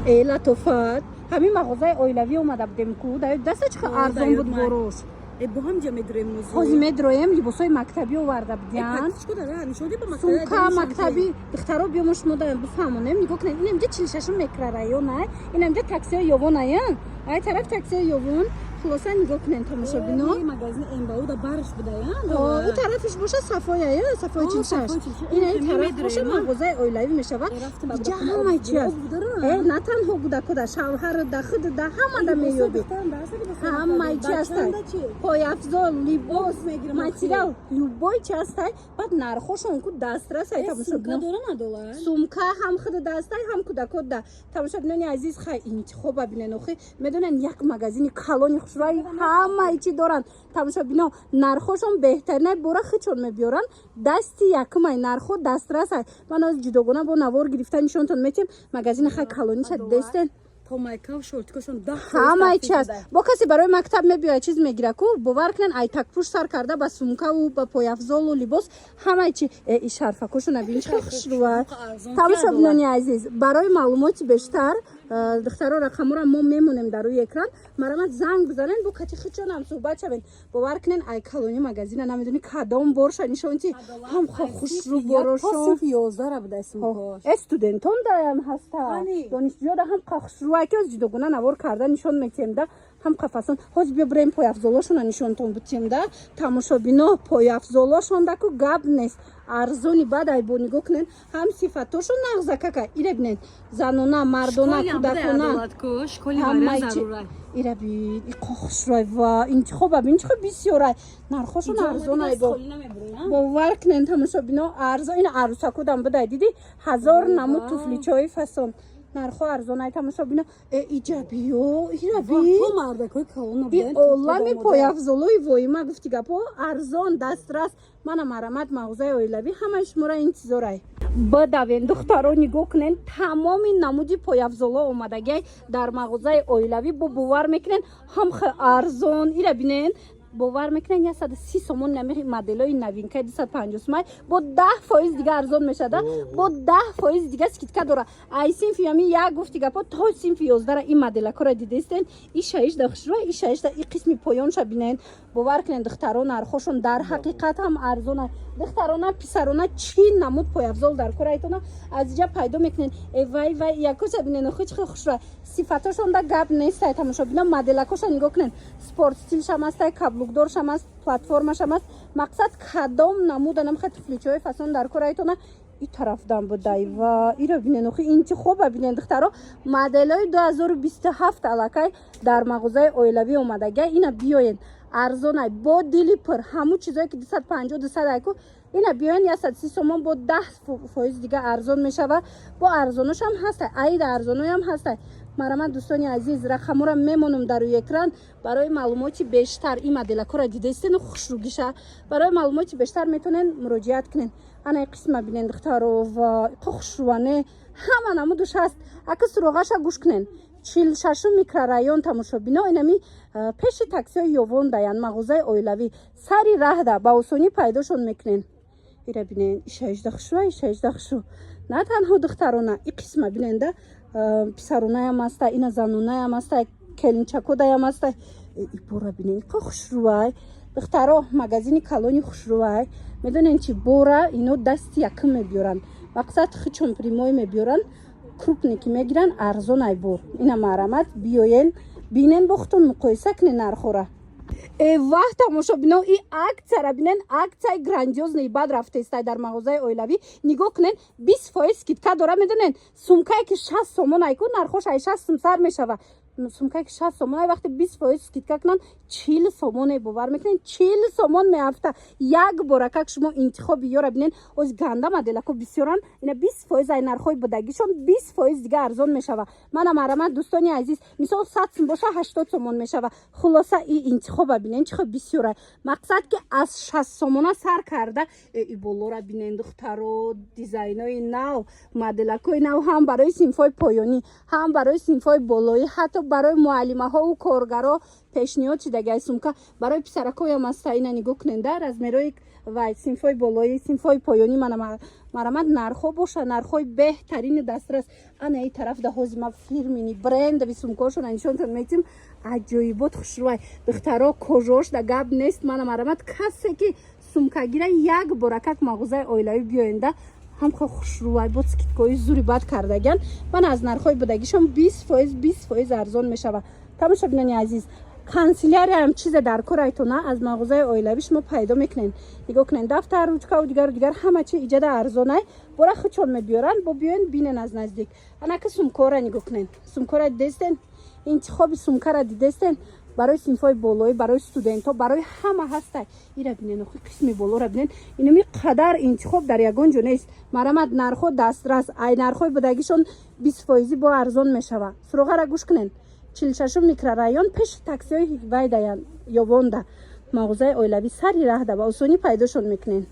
ای لطفت همین مغازه اویلوی اومده بودیم کو دست چه ارزون بود بروش با هم جمع دریم موزه خودم درویم لباسای مکتبی آورده بودن چیکو داره همیشه با سومکا مکتبی دخترا بیامش مودن بفهمونم نگاه کنن اینم جه 46 متر رایون نه اینم جه تاکسی یوون نه ای طرف تاکسی یوون خلاصا نگاه کنن تماشا بینو این مغازه امباو دا برش بوده یا او طرفش باشه صفای صفای 46 این طرف باشه مغازه اویلوی میشه و جا همه چی است نه تنها بوده کده شوهر دخد ده همه ده میوبی همه چی است پای افزار لباس ماتریال любой چی است بعد نرخوشون کو دسترس ای تماشا بینو سومکا هم خود دسته هم کده کده تماشا بینو عزیز خیلی انتخاب ببینن اخی میدونن یک مغازه کالونی خوشرای همه چی دارن تماشا بینو نرخوشون بهترینه برا خیچون میبیارن دستی یکم ای نرخو دسترس من از جداگانه با نوار گرفتن نشونتون میتیم مغازه خیلی کالونی شد دستن مایکا و شورتکاشون ده همه چی است با کسی برای مکتب میبیاد چیز میگیره کو باور کنن ای تک پوش سر کرده با سومکا و با پای افزال و لباس همه چی این شرفکاشون نبین چه خوشروه تماشا بینانی عزیز برای معلومات بیشتر دخترها رقم را ما میمونیم در روی اکران مرامت زنگ بزنن با کتی خیچون هم صحبت شوین باور کنن ای کالونی مغازین نمیدونی کدام برش نشونتی هم خوشرو بروشون 11 را بده اسمش استودنتون دایم هستا دانشجو هم خوشرو که از جداگانه نوار کردن نشون میتیم ده هم قفسون خوش بیا بریم پای افزالاشون نشونتون بتیم ده تماشا بینا پای افزالاشون ده که گب نیست ارزونی بعد ای بو نگاه کنن هم صفاتاشون نغزکه که ایره بینن زنونه مردونه کودکونه همه چی ایره بید ای خوشرای و انتخاب ببین چه بسیاره نرخوشون ارزونه باور کنن تماشا بینا ارزون این عروسکو دم بده دیدی 1000 نمود توفلیچای فسون نرخو ارزونه تماشا بینا ایجابیو ایره بید تو مردکای کالون ای اولامی پای افزالوی وای ما گفتی گپا ارزان دسترس من مرامت مغازه اویلوی همش مرا انتظاره بدوین دخترا نگاه کنین تمام نمودی پای افزالا اومدگی در مغازه اویلوی باور میکنین هم ارزان ایره بینین باور میکنن 130 سومون نمی مدلای نوین که 250 سوم با 10% دیگه ارزان میشه با 10% دیگه اسکیتکا داره ای سینف یامی یک گفتی گپا تا سینف 11 این مدل کار دیدستن این شایش دخشرو این شایش این قسمی پایانش ببینن باور کنن دختران نرخوشون در حقیقت هم ارزانه دخترانه پسرانه چی نمود پای افزال در کار ایتونه از اینجا پیدا میکنن ای وای وای یکوش ببینن خوش خوش را صفاتشون دا گپ نیست تماشا ببینن مدلکاش نگاه کنن سپورت استیل شم است کابلوکدار شم است پلتفرم شم است مقصد کدام نمود نمیخواد فلیچوی فسون در کار ایتونه این طرف دام بودای و این رو بینن اخی انتخاب ببینن دخترها مدلای 2027 علاقه در مغازه اویلوی اومدگی اینا بیاین ارزانه با دلی پر همون چیزایی که 250 200 ایکو اینا بیاین 130 سومون با 10% دیگه ارزان میشه و با ارزانش هم هست عید ارزانوی هم هست مرامت دوستانی عزیز رقم رو میمونم در روی اکران برای معلوماتی بیشتر این مدل کار دیدستین خوشروگیشه برای معلوماتی بیشتر میتونن مراجعت کنین انا قسم ببینین دخترو و خوشروانه همه نمودش هست اگه سراغش گوش کنین 46 میکرورایون تماشا بینا اینمی پیش تاکسی یوون دایان مغازه اویلوی سری راه ده با آسونی پیداشون میکنین ایره بینین ایش دخشو نه تنها دخترانه این قسم بینین ده پسرونه هم هسته این زنونه هم هسته کلینچکو ده هم هسته ای بورا بینین خوشروای دخترها مغازین کالونی خوشروای میدونین چی بورا اینو دستی یکم میبیارن مقصد خیچون پریموی میبیارن کروپنیکی میگیرن ارزون ای بور اینا مرامت بیاین بینن بختون مقایسه کنین نرخوره ای وقت تماشا بینو این عکس را بینن عکس گراندیوز نی بعد رفته است در مغازه اویلوی نگاه کنن 20% اسکیتکا داره میدونن سومکایی که 60 سومون ایکو نرخوش 60 سر میشه سومکایی که 60 سومون وقتی 20% اسکیتکا کنن 40 سومون باور میکنین 40 سومون میافته یک بارکک شما انتخاب یورا بینن از گنده مدلکو بسیارن اینا 20% ای نرخوی بودگیشون 20% دیگه ارزان میشه من مرامت دوستانی عزیز مثال 100 سوم باشه 80 سومون میشه خلاصه این انتخاب ببینین چه بسیاره مقصد که از 60 سومون سر کرده ای بالا را بینین دخترو دیزاینای نو مدلکای نو هم برای صنفای پایانی هم برای صنفای بالایی حتی барои муаллимаҳову коргаро пешниҳод шидагай сумка барои писаракоям аста ина нигоҳ кунен да размерои вай синфҳои болои синфҳои поёни марамад нархҳо боша нархҳои беҳтарини дастрас ана ин тараф да ҳозир ма фирмини брендови сумкаҳошона нишонтон метим аҷоибот хушрӯай духтаро кожош да гап нест мана марамад касе ки сумкагира як боракак мағозаи оилавӣ биёенда ҳамха хушрӯай бо скидкаҳои зури бад кардаган мана аз нархҳои будагишон 20% арзон мешава. Тамошобинони азиз, канцелярияам чизе дар корайтона аз мағозаи оилавӣ шумо пайдо мекунен. Нигоҳ кунен дафтар, ручкаву дигар ҳама чи иҷада арзонай бора хучон мебиёранд бо биёен бинен аз наздик. Анаки сумкора нигоҳ кунен. Сумкора дидестен, интихоби сумкара дидестен барои синфҳои болоӣ барои студентҳо барои ҳама ҳастай. Ира бинен охи қисми болора бинен инами қадар интихоб дар ягон ҷо нест. Марамад нархҳо дастрас ай нархҳои будагишон 20% бо арзон мешава. Суроғара гӯш кунен. 46 микрорайон пеши таксиҳои вайдаян ёвонда мағозаи оилавӣ сари раҳда ба осонӣ пайдошон мекунен.